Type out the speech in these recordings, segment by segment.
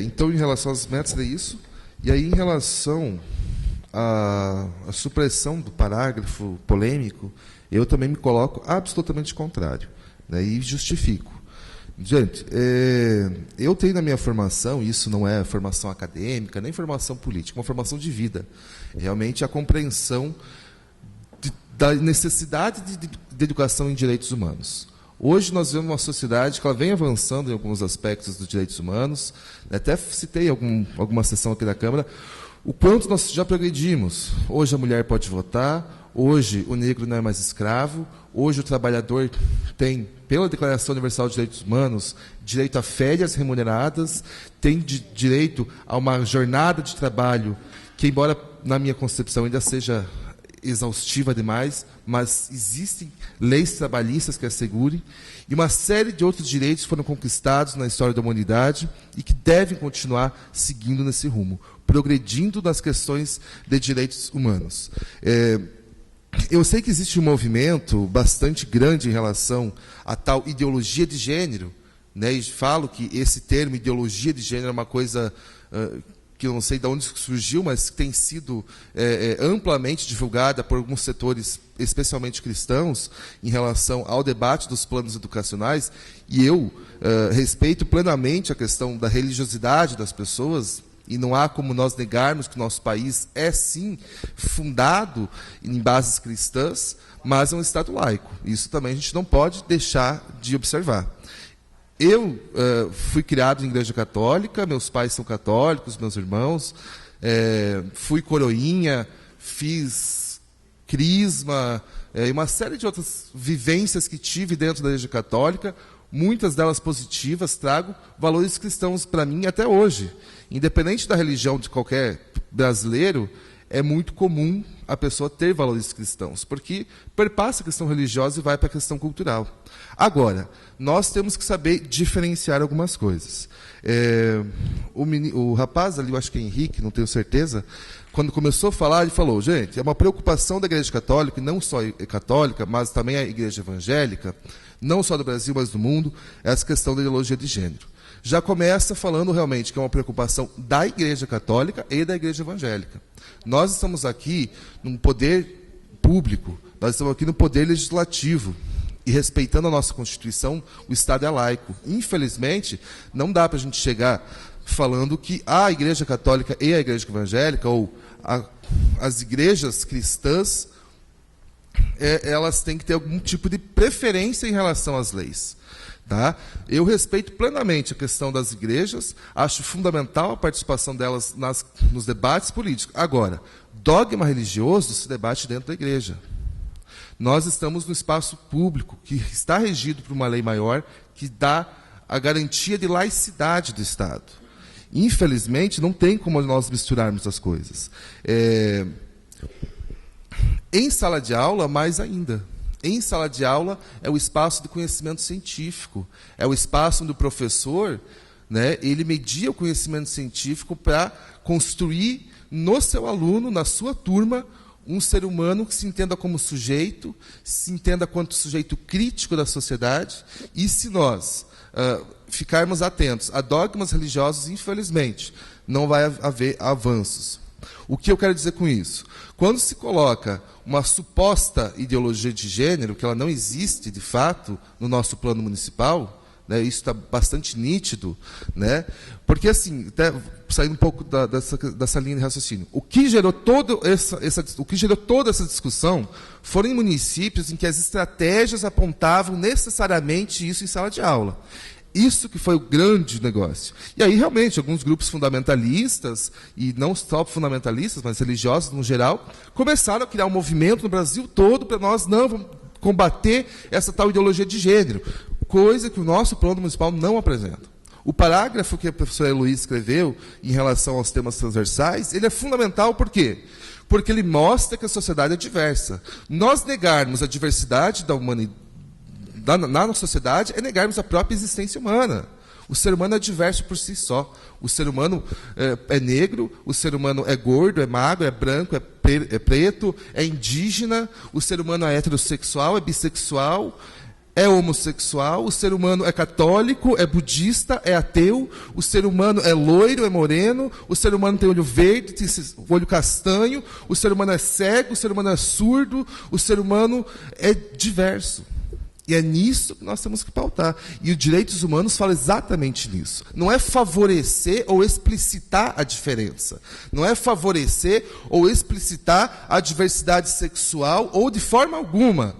Então, em relação às metas, é isso. E aí, em relação à supressão do parágrafo polêmico, eu também me coloco absolutamente contrário, né, e justifico. Gente, eu tenho na minha formação, isso não é formação acadêmica, nem formação política, é uma formação de vida. Realmente a compreensão da necessidade de educação em direitos humanos. Hoje nós vemos uma sociedade que ela vem avançando em alguns aspectos dos direitos humanos. Até citei alguma sessão aqui da Câmara, o quanto nós já progredimos. Hoje a mulher pode votar, hoje o negro não é mais escravo, hoje o trabalhador tem, pela Declaração Universal de Direitos Humanos, direito a férias remuneradas, tem direito a uma jornada de trabalho que, embora na minha concepção ainda seja exaustiva demais, mas existem leis trabalhistas que assegurem, e uma série de outros direitos foram conquistados na história da humanidade e que devem continuar seguindo nesse rumo, progredindo nas questões de direitos humanos. Eu sei que existe um movimento bastante grande em relação à tal ideologia de gênero, né, e falo que esse termo, ideologia de gênero, é uma coisa que eu não sei de onde surgiu, mas que tem sido amplamente divulgada por alguns setores, especialmente cristãos, em relação ao debate dos planos educacionais, e eu respeito plenamente a questão da religiosidade das pessoas, e não há como nós negarmos que o nosso país é, sim, fundado em bases cristãs, mas é um Estado laico. Isso também a gente não pode deixar de observar. Eu fui criado em igreja católica, meus pais são católicos, meus irmãos, fui coroinha, fiz crisma, e uma série de outras vivências que tive dentro da igreja católica, muitas delas positivas, trago valores cristãos para mim até hoje. Independente da religião de qualquer brasileiro, é muito comum a pessoa ter valores cristãos, porque perpassa a questão religiosa e vai para a questão cultural. Agora, nós temos que saber diferenciar algumas coisas. O rapaz ali, eu acho que é Henrique, não tenho certeza, quando começou a falar, ele falou, gente, é uma preocupação da Igreja Católica, e não só a católica, mas também a Igreja Evangélica, não só do Brasil, mas do mundo, essa questão da ideologia de gênero. Já começa falando realmente que é uma preocupação da Igreja Católica e da Igreja Evangélica. Nós estamos aqui num poder público, nós estamos aqui no poder legislativo, e respeitando a nossa Constituição, o Estado é laico. Infelizmente, não dá para a gente chegar falando que a Igreja Católica e a Igreja Evangélica, ou as igrejas cristãs, elas têm que ter algum tipo de preferência em relação às leis. Tá? Eu respeito plenamente a questão das igrejas, acho fundamental a participação delas nos debates políticos. Agora, dogma religioso se debate dentro da igreja. Nós estamos no espaço público, que está regido por uma lei maior, que dá a garantia de laicidade do Estado. Infelizmente, não tem como nós misturarmos as coisas. Em sala de aula, mais ainda. Em sala de aula é o espaço de conhecimento científico, é o espaço onde o professor, né, ele media o conhecimento científico para construir no seu aluno, na sua turma, um ser humano que se entenda como sujeito, se entenda quanto sujeito crítico da sociedade, e se nós ficarmos atentos a dogmas religiosos, infelizmente, não vai haver avanços. O que eu quero dizer com isso? Quando se coloca uma suposta ideologia de gênero, que ela não existe, de fato, no nosso plano municipal, né, isso está bastante nítido, né, porque, assim, até saindo um pouco dessa linha de raciocínio, o que gerou toda essa discussão foram em municípios em que as estratégias apontavam necessariamente isso em sala de aula. Isso que foi o grande negócio. E aí, realmente, alguns grupos fundamentalistas, e não só fundamentalistas, mas religiosos no geral, começaram a criar um movimento no Brasil todo para nós não vamos combater essa tal ideologia de gênero, coisa que o nosso plano municipal não apresenta. O parágrafo que a professora Heloísa escreveu em relação aos temas transversais, ele é fundamental por quê? Porque ele mostra que a sociedade é diversa. Nós negarmos a diversidade da humanidade, na sociedade, é negarmos a própria existência humana. O ser humano é diverso por si só. O ser humano é negro, o ser humano é gordo, é magro, é branco, é preto, é indígena, o ser humano é heterossexual, é bissexual, é homossexual, o ser humano é católico, é budista, é ateu, o ser humano é loiro, é moreno, o ser humano tem olho verde, tem olho castanho, o ser humano é cego, o ser humano é surdo, o ser humano é diverso. E é nisso que nós temos que pautar. E os direitos humanos falam exatamente nisso. Não é favorecer ou explicitar a diferença. Não é favorecer ou explicitar a diversidade sexual ou, de forma alguma,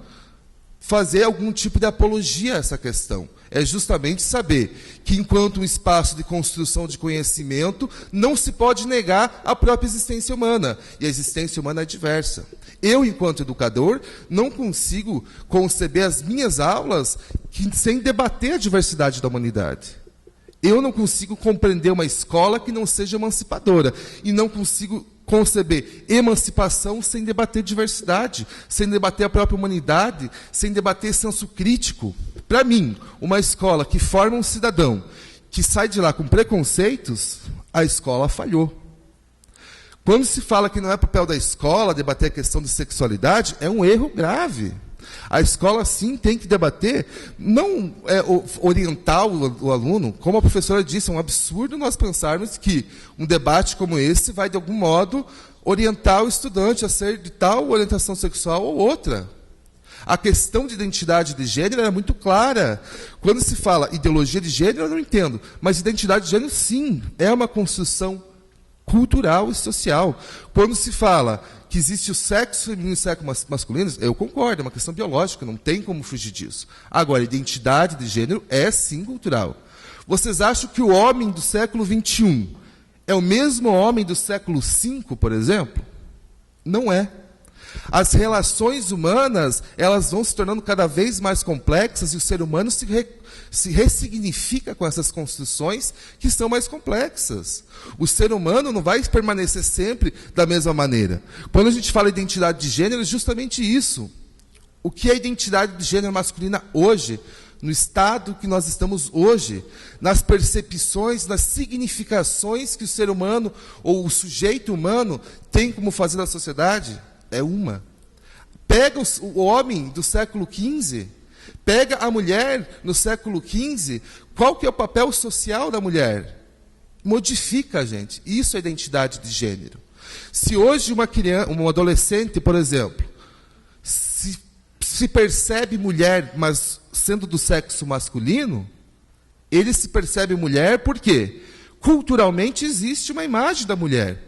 fazer algum tipo de apologia a essa questão. É justamente saber que, enquanto um espaço de construção de conhecimento, não se pode negar a própria existência humana. E a existência humana é diversa. Eu, enquanto educador, não consigo conceber as minhas aulas sem debater a diversidade da humanidade. Eu não consigo compreender uma escola que não seja emancipadora. E não consigo conceber emancipação sem debater diversidade, sem debater a própria humanidade, sem debater senso crítico. Para mim, uma escola que forma um cidadão que sai de lá com preconceitos, a escola falhou. Quando se fala que não é papel da escola debater a questão de sexualidade, é um erro grave. A escola, sim, tem que debater, não orientar o aluno. Como a professora disse, é um absurdo nós pensarmos que um debate como esse vai, de algum modo, orientar o estudante a ser de tal orientação sexual ou outra. A questão de identidade de gênero é muito clara. Quando se fala ideologia de gênero, eu não entendo. Mas identidade de gênero, sim, é uma construção cultural e social. Quando se fala que existe o sexo feminino e o sexo masculino, eu concordo, é uma questão biológica, não tem como fugir disso. Agora, identidade de gênero é sim cultural. Vocês acham que o homem do século XXI é o mesmo homem do século V, por exemplo? Não é. As relações humanas, elas vão se tornando cada vez mais complexas e o ser humano se ressignifica com essas construções que são mais complexas. O ser humano não vai permanecer sempre da mesma maneira. Quando a gente fala identidade de gênero, é justamente isso. O que é identidade de gênero masculina hoje, no estado que nós estamos hoje, nas percepções, nas significações que o ser humano ou o sujeito humano tem como fazer na sociedade? É uma. Pega o homem do século XV, pega a mulher no século XV, qual que é o papel social da mulher? Modifica, gente. Isso é identidade de gênero. Se hoje uma criança, um adolescente, por exemplo, se percebe mulher, mas sendo do sexo masculino, ele se percebe mulher por quê? Culturalmente existe uma imagem da mulher.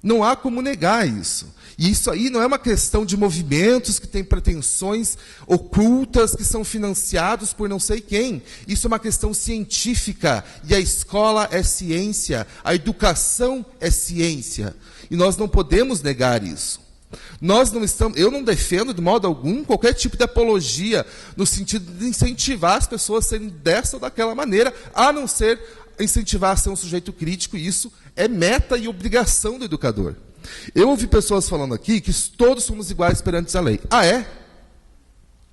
Não há como negar isso. E isso aí não é uma questão de movimentos que têm pretensões ocultas, que são financiados por não sei quem. Isso é uma questão científica. E a escola é ciência, a educação é ciência. E nós não podemos negar isso. Eu não defendo, de modo algum, qualquer tipo de apologia, no sentido de incentivar as pessoas a serem dessa ou daquela maneira, a não ser incentivar a ser um sujeito crítico, e isso é meta e obrigação do educador. Eu ouvi pessoas falando aqui que todos somos iguais perante a lei. Ah, é?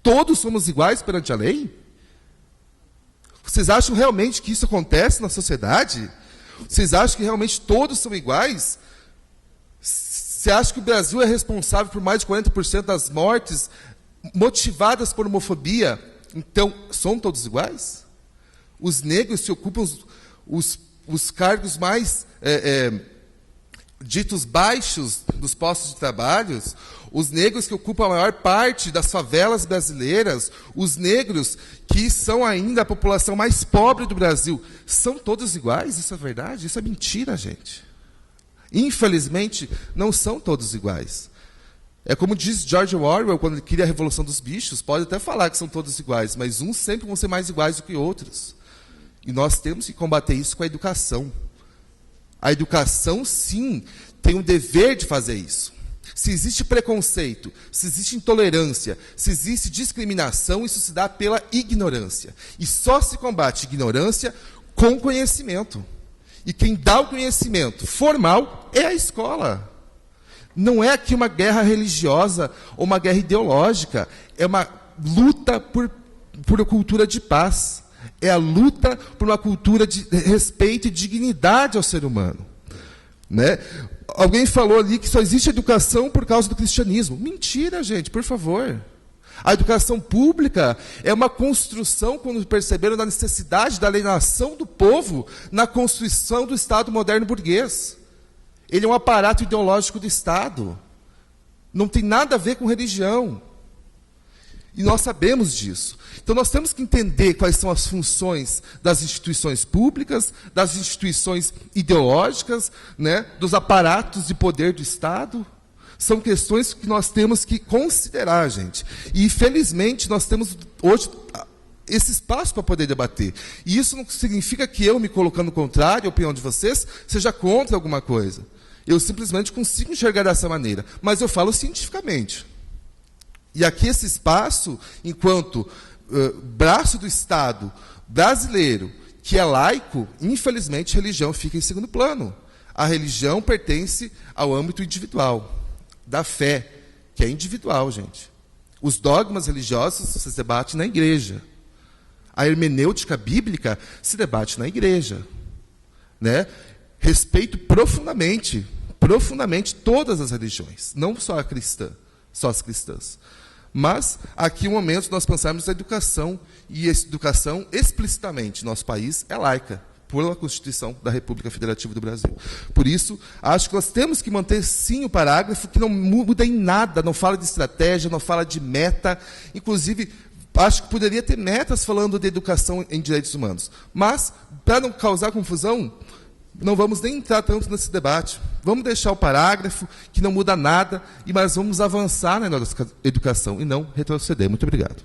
Todos somos iguais perante a lei? Vocês acham realmente que isso acontece na sociedade? Vocês acham que realmente todos são iguais? Você acha que o Brasil é responsável por mais de 40% das mortes motivadas por homofobia? Então, são todos iguais? Os negros se ocupam os cargos mais ditos baixos dos postos de trabalho, os negros que ocupam a maior parte das favelas brasileiras, os negros que são ainda a população mais pobre do Brasil, são todos iguais? Isso é verdade? Isso é mentira, gente. Infelizmente, não são todos iguais. É como diz George Orwell, quando ele cria a Revolução dos Bichos, pode até falar que são todos iguais, mas uns sempre vão ser mais iguais do que outros. E nós temos que combater isso com a educação. A educação, sim, tem o dever de fazer isso. Se existe preconceito, se existe intolerância, se existe discriminação, isso se dá pela ignorância. E só se combate ignorância com conhecimento. E quem dá o conhecimento formal é a escola. Não é aqui uma guerra religiosa ou uma guerra ideológica. É uma luta por cultura de paz. É a luta por uma cultura de respeito e dignidade ao ser humano. Né? Alguém falou ali que só existe educação por causa do cristianismo. Mentira, gente, por favor. A educação pública é uma construção, quando perceberam da necessidade da alienação do povo na construção do Estado moderno burguês. Ele é um aparato ideológico do Estado. Não tem nada a ver com religião. E nós sabemos disso. Então nós temos que entender quais são as funções das instituições públicas, das instituições ideológicas, né, dos aparatos de poder do Estado. São questões que nós temos que considerar, gente. E, felizmente, nós temos hoje esse espaço para poder debater. E isso não significa que eu, me colocando contrário à opinião de vocês, seja contra alguma coisa. Eu simplesmente consigo enxergar dessa maneira. Mas eu falo cientificamente. E aqui esse espaço, enquanto braço do Estado brasileiro, que é laico, infelizmente, religião fica em segundo plano. A religião pertence ao âmbito individual, da fé, que é individual, gente. Os dogmas religiosos se debatem na igreja. A hermenêutica bíblica se debate na igreja. Né? Respeito profundamente todas as religiões, não só a cristã, só as cristãs. Mas, aqui, um momento, nós pensamos na educação, e a educação, explicitamente, nosso país é laica, pela Constituição da República Federativa do Brasil. Por isso, acho que nós temos que manter, sim, o parágrafo, que não muda em nada, não fala de estratégia, não fala de meta, inclusive, acho que poderia ter metas falando de educação em direitos humanos. Mas, para não causar confusão, não vamos nem entrar tanto nesse debate. Vamos deixar o parágrafo, que não muda nada, mas vamos avançar na nossa educação e não retroceder. Muito obrigado.